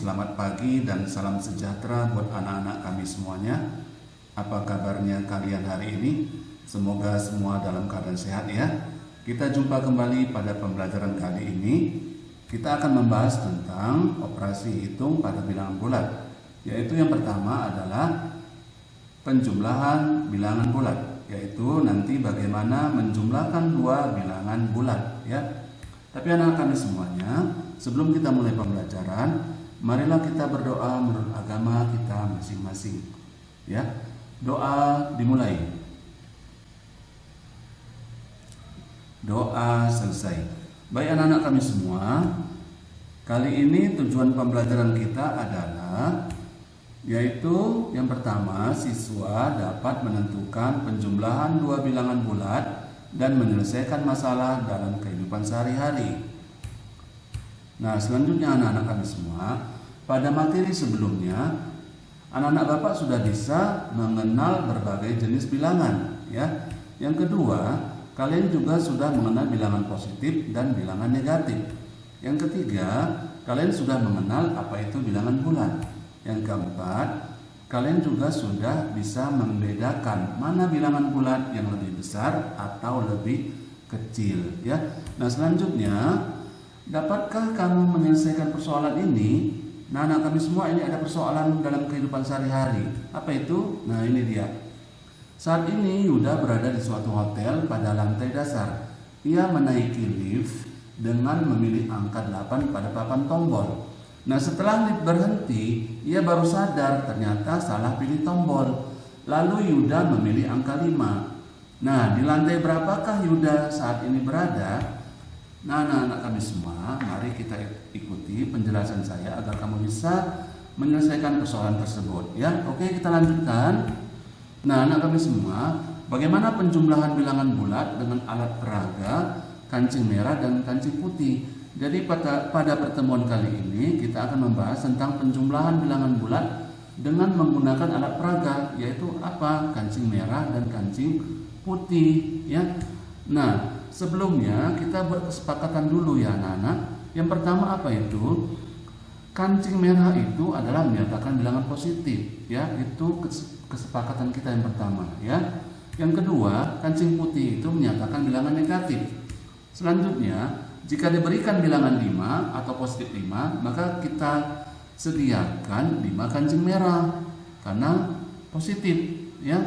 selamat pagi dan salam sejahtera buat anak-anak kami semuanya. Apa kabarnya kalian hari ini? Semoga semua dalam keadaan sehat ya. Kita jumpa kembali pada pembelajaran kali ini. Kita akan membahas tentang operasi hitung pada bilangan bulat. Yaitu yang pertama adalah penjumlahan bilangan bulat. Yaitu nanti bagaimana menjumlahkan dua bilangan bulat ya. Tapi anak kami semuanya, sebelum kita mulai pembelajaran, marilah kita berdoa menurut agama kita masing-masing. Ya, doa dimulai. Doa selesai. Baik anak-anak kami semua, kali ini tujuan pembelajaran kita adalah yaitu yang pertama, siswa dapat menentukan penjumlahan dua bilangan bulat dan menyelesaikan masalah dalam kehidupan sehari-hari. Nah, selanjutnya anak-anak kami semua, pada materi sebelumnya, anak-anak Bapak sudah bisa mengenal berbagai jenis bilangan, ya. Yang kedua, kalian juga sudah mengenal bilangan positif dan bilangan negatif. Yang ketiga, kalian sudah mengenal apa itu bilangan bulat. Yang keempat, kalian juga sudah bisa membedakan mana bilangan bulat yang lebih besar atau lebih kecil ya. Nah, selanjutnya, dapatkah kamu menyelesaikan persoalan ini? Nah, anak kami semua, ini ada persoalan dalam kehidupan sehari-hari. Apa itu? Nah, ini dia. Saat ini Yuda berada di suatu hotel pada lantai dasar. Ia menaiki lift dengan memilih angka 8 pada papan tombol. Nah, setelah lift berhenti, ia baru sadar ternyata salah pilih tombol. Lalu Yuda memilih angka 5. Nah, di lantai berapakah Yuda saat ini berada? Nah, anak-anak kami semua, mari kita ikuti penjelasan saya agar kamu bisa menyelesaikan persoalan tersebut ya. Oke, kita lanjutkan. Nah, anak kami semua, bagaimana penjumlahan bilangan bulat dengan alat peraga, kancing merah dan kancing putih? Jadi pada pertemuan kali ini kita akan membahas tentang penjumlahan bilangan bulat dengan menggunakan alat peraga, yaitu apa? Kancing merah dan kancing putih ya. Nah, sebelumnya kita buat kesepakatan dulu ya anak-anak. Yang pertama apa itu? Kancing merah itu adalah menyatakan bilangan positif ya. Itu kesepakatan kita yang pertama ya. Yang kedua, kancing putih itu menyatakan bilangan negatif. Selanjutnya, jika diberikan bilangan 5 atau positif 5, maka kita sediakan 5 kancing merah karena positif ya.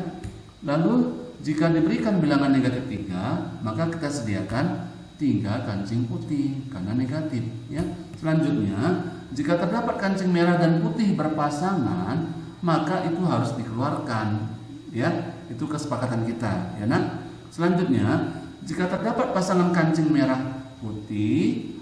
Lalu jika diberikan bilangan negatif 3, maka kita sediakan 3 kancing putih karena negatif ya. Selanjutnya, jika terdapat kancing merah dan putih berpasangan, maka itu harus dikeluarkan ya. Itu kesepakatan kita ya nak. Selanjutnya, jika terdapat pasangan kancing merah putih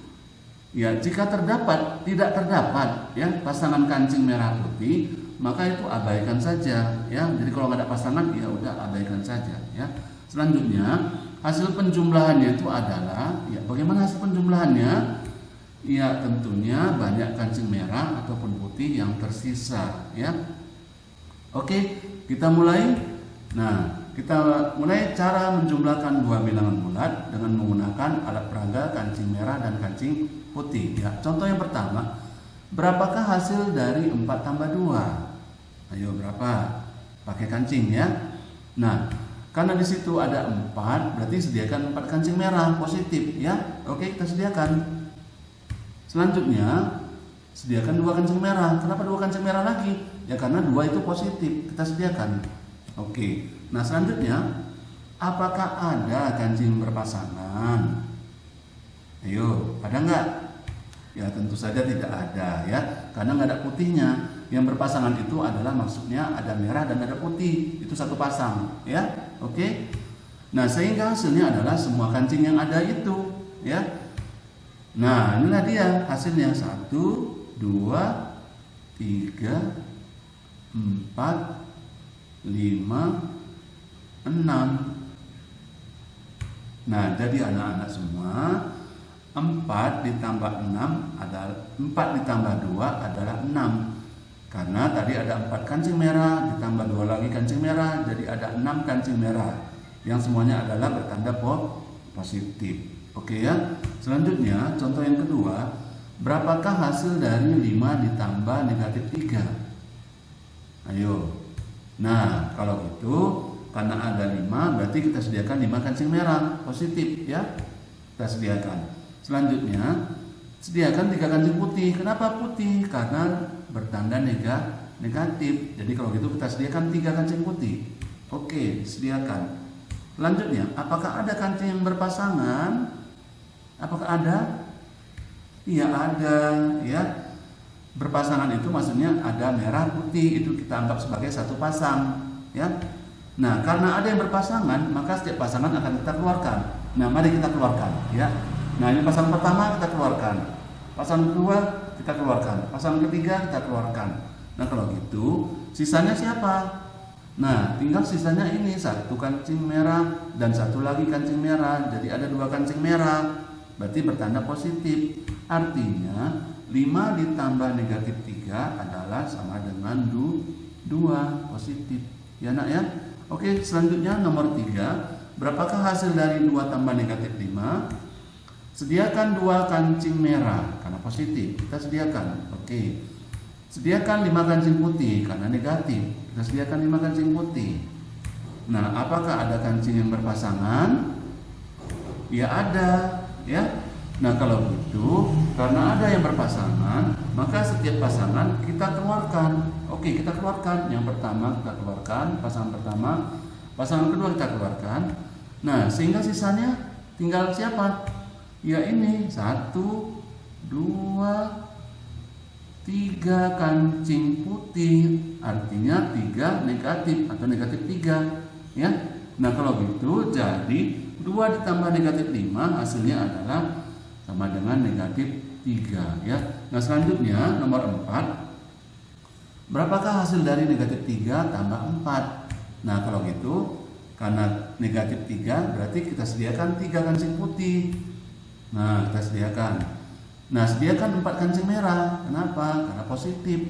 ya, jika tidak terdapat ya pasangan kancing merah putih, maka itu abaikan saja ya. Jadi kalau nggak ada pasangan ya udah abaikan saja ya. Selanjutnya, hasil penjumlahannya itu adalah ya, bagaimana hasil penjumlahannya? Ya, tentunya banyak kancing merah ataupun putih yang tersisa ya. Oke, kita mulai. Nah, kita mulai cara menjumlahkan dua bilangan bulat dengan menggunakan alat peraga kancing merah dan kancing putih ya. Contoh yang pertama, berapakah hasil dari 4 tambah 2? Ayo, berapa? Pakai kancing ya. Nah, karena di situ ada 4, berarti sediakan 4 kancing merah positif ya. Oke, kita sediakan. Selanjutnya, sediakan 2 kancing merah. Kenapa 2 kancing merah lagi? Ya karena 2 itu positif, kita sediakan. Oke. Nah, selanjutnya, apakah ada kancing berpasangan? Ayo, ada nggak? Ya, tentu saja tidak ada ya, karena nggak ada putihnya. Yang berpasangan itu adalah maksudnya ada merah dan ada putih, itu satu pasang ya. Oke. Nah, sehingga hasilnya adalah semua kancing yang ada itu ya. Nah, inilah dia hasilnya. 1, 2, 3, 4, 5, 6. Nah, jadi anak-anak semua, 4 ditambah 6 adalah 4 ditambah 2 adalah 6. Karena tadi ada 4 kancing merah ditambah 2 lagi kancing merah, jadi ada 6 kancing merah yang semuanya adalah bertanda positif. Oke ya. Selanjutnya, contoh yang kedua, berapakah hasil dari 5 ditambah negatif 3? Ayo. Nah, kalau gitu, karena ada 5, berarti kita sediakan 5 kancing merah positif ya. Kita sediakan. Selanjutnya, sediakan 3 kancing putih. Kenapa putih? Karena bertanda negatif. Jadi kalau gitu kita sediakan 3 kancing putih. Oke, sediakan. Selanjutnya, apakah ada kancing yang berpasangan? Apakah ada? Iya, ada ya. Berpasangan itu maksudnya ada merah putih, itu kita anggap sebagai satu pasang ya. Nah, karena ada yang berpasangan, maka setiap pasangan akan kita keluarkan. Nah, mari kita keluarkan ya. Nah, ini pasangan pertama kita keluarkan, pasangan kedua kita keluarkan, pasangan ketiga kita keluarkan. Nah, kalau gitu sisanya siapa? Nah, tinggal sisanya ini, 1 kancing merah dan 1 lagi kancing merah. Jadi ada 2 kancing merah, berarti bertanda positif. Artinya 5 ditambah negatif 3 adalah sama dengan 2 positif. Ya nak ya. Oke, selanjutnya nomor 3. Berapakah hasil dari 2 tambah negatif 5? Sediakan 2 kancing merah karena positif. Kita sediakan. Oke. Sediakan 5 kancing putih karena negatif. Kita sediakan 5 kancing putih. Nah, apakah ada kancing yang berpasangan? Ya ada ya. Nah, kalau begitu, karena ada yang berpasangan, maka setiap pasangan kita keluarkan. Oke, kita keluarkan. Yang pertama kita keluarkan, pasangan pertama, pasangan kedua kita keluarkan. Nah, sehingga sisanya tinggal siapa? Ya ini, 1, 2, 3 kancing putih. Artinya 3 negatif atau negatif 3 ya. Nah, kalau gitu jadi 2 ditambah negatif 5 hasilnya adalah sama dengan negatif 3 ya. Nah, selanjutnya nomor 4. Berapakah hasil dari negatif 3 tambah 4? Nah, kalau gitu karena negatif 3 berarti kita sediakan 3 kancing putih. Nah, kita sediakan. Nah, sediakan 4 kancing merah. Kenapa? Karena positif.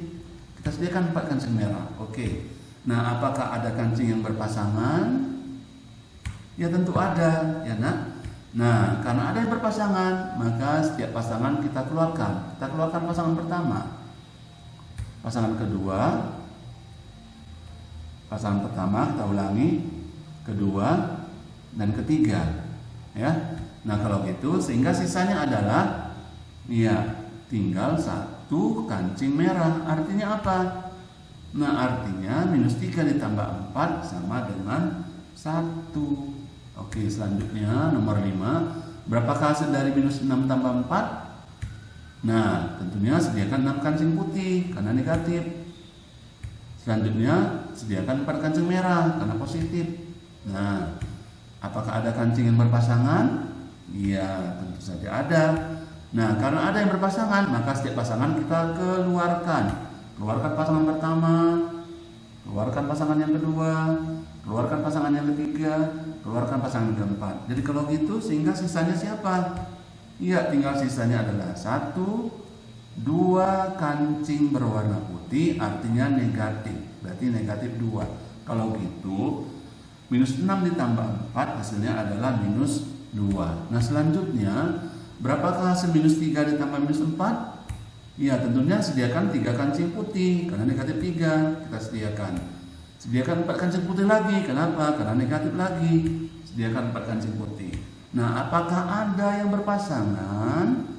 Kita sediakan 4 kancing merah. Oke. Nah, apakah ada kancing yang berpasangan? Ya tentu ada, ya nak. Nah, karena ada yang berpasangan, maka setiap pasangan kita keluarkan. Kita keluarkan pasangan pertama, pasangan kedua, pasangan pertama kita ulangi, kedua dan ketiga, ya. Nah, kalau gitu sehingga sisanya adalah, ya, tinggal 1 kancing merah. Artinya apa? Nah, artinya minus 3 ditambah 4 sama dengan 1. Oke, selanjutnya nomor 5. Berapakah hasil dari minus 6 tambah 4? Nah, tentunya sediakan 6 kancing putih karena negatif. Selanjutnya sediakan 4 kancing merah karena positif. Nah, apakah ada kancing yang berpasangan? Iya, tentu saja ada. Nah, karena ada yang berpasangan, maka setiap pasangan kita keluarkan. Keluarkan pasangan pertama, keluarkan pasangan yang kedua, keluarkan pasangan yang ketiga, keluarkan pasangan yang keempat. Jadi kalau gitu sehingga sisanya siapa? Iya, tinggal sisanya adalah 1, 2 kancing berwarna putih, artinya negatif. Berarti negatif 2. Kalau gitu minus 6 ditambah 4 hasilnya adalah minus 2. Nah, selanjutnya berapakah hasil minus 3 ditambah minus 4? Ya, tentunya sediakan 3 kancing putih karena negatif 3. Kita sediakan. Sediakan 4 kancing putih lagi. Kenapa? Karena negatif lagi. Sediakan 4 kancing putih. Nah, apakah ada yang berpasangan?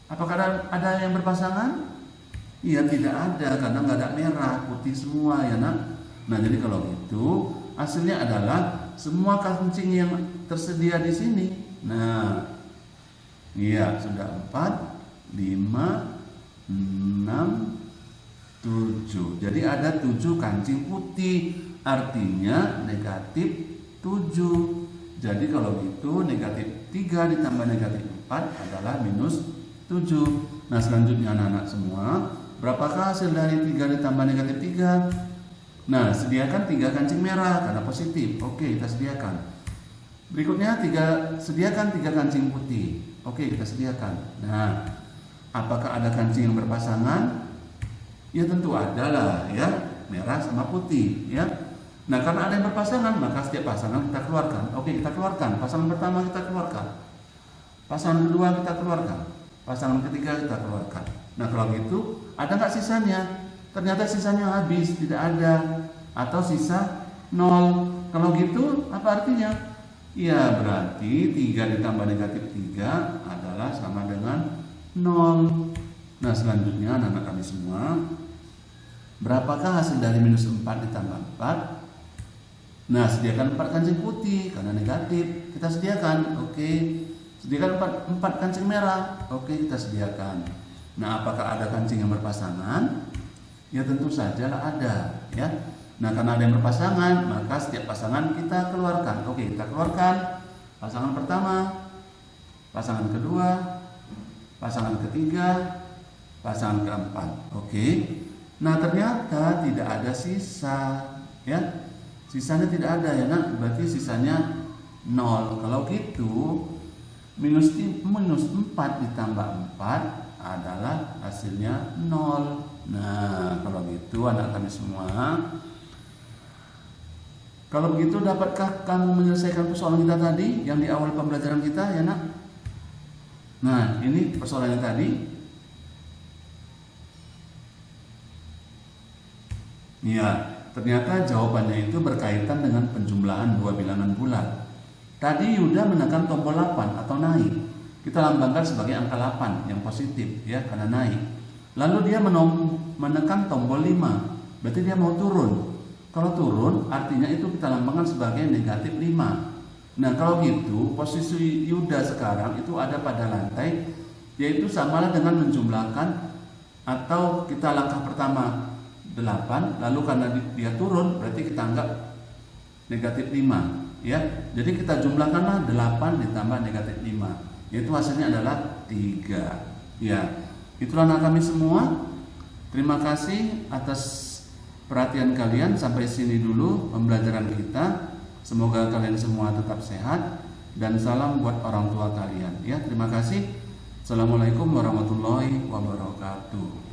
Apakah ada yang berpasangan? Iya, tidak ada karena nggak ada merah, putih semua ya nak. Nah, jadi kalau gitu hasilnya adalah semua kancing yang tersedia di sini. Nah, iya sudah 4, 5, 6, 7. Jadi ada 7 kancing putih, artinya negatif 7. Jadi kalau gitu negatif 3 ditambah negatif 4 adalah minus 7. Nah, selanjutnya anak-anak semua, berapakah hasil dari 3 ditambah negatif 3? Nah, sediakan 3 kancing merah karena positif. Oke, kita sediakan. Berikutnya sediakan 3 kancing putih. Oke, kita sediakan. Nah, apakah ada kancing yang berpasangan? Ya tentu ada lah ya, merah sama putih ya. Nah, karena ada yang berpasangan, maka setiap pasangan kita keluarkan. Oke, kita keluarkan. Pasangan pertama kita keluarkan. Pasangan kedua kita keluarkan. pasangan ketiga kita keluarkan. Nah kalau gitu ada nggak sisanya? Ternyata sisanya habis, tidak ada, atau sisa 0. Kalau gitu apa artinya? Ya berarti 3 ditambah negatif 3 adalah sama dengan 0. Nah selanjutnya anak-anak kami semua, berapakah hasil dari minus 4 ditambah 4? Nah sediakan 4 kancing putih karena negatif, kita sediakan. Oke. Sediakan 4 kancing merah. Oke, kita sediakan. Nah apakah ada kancing yang berpasangan? Ya tentu saja ada ya. Nah karena ada yang berpasangan, maka setiap pasangan kita keluarkan. Oke, kita keluarkan pasangan pertama, pasangan kedua, pasangan ketiga, pasangan keempat. Oke. Nah ternyata tidak ada sisa ya. Sisanya tidak ada ya nak, berarti sisanya 0. Kalau gitu minus 4 ditambah 4 adalah hasilnya 0. Nah kalau gitu anak kami semua, kalau begitu dapatkah kamu menyelesaikan persoalan kita tadi yang di awal pembelajaran kita ya nak? Nah ini persoalannya tadi. Ya, ternyata jawabannya itu berkaitan dengan penjumlahan dua bilangan bulat. Tadi Yuda menekan tombol 8 atau naik. Kita lambangkan sebagai angka 8 yang positif ya karena naik. Lalu dia menekan tombol 5. Berarti dia mau turun. Kalau turun artinya itu kita lambangkan sebagai negatif 5. Nah kalau gitu posisi Yuda sekarang itu ada pada lantai, yaitu samalah dengan menjumlahkan, atau kita langkah pertama 8, lalu karena dia turun berarti kita anggap negatif 5 ya. Jadi kita jumlahkanlah 8 ditambah negatif 5, yaitu hasilnya adalah 3 ya. Itulah anak kami semua. Terima kasih atas perhatian kalian. Sampai sini dulu pembelajaran kita. Semoga kalian semua tetap sehat, dan salam buat orang tua kalian ya. Terima kasih. Assalamualaikum warahmatullahi wabarakatuh.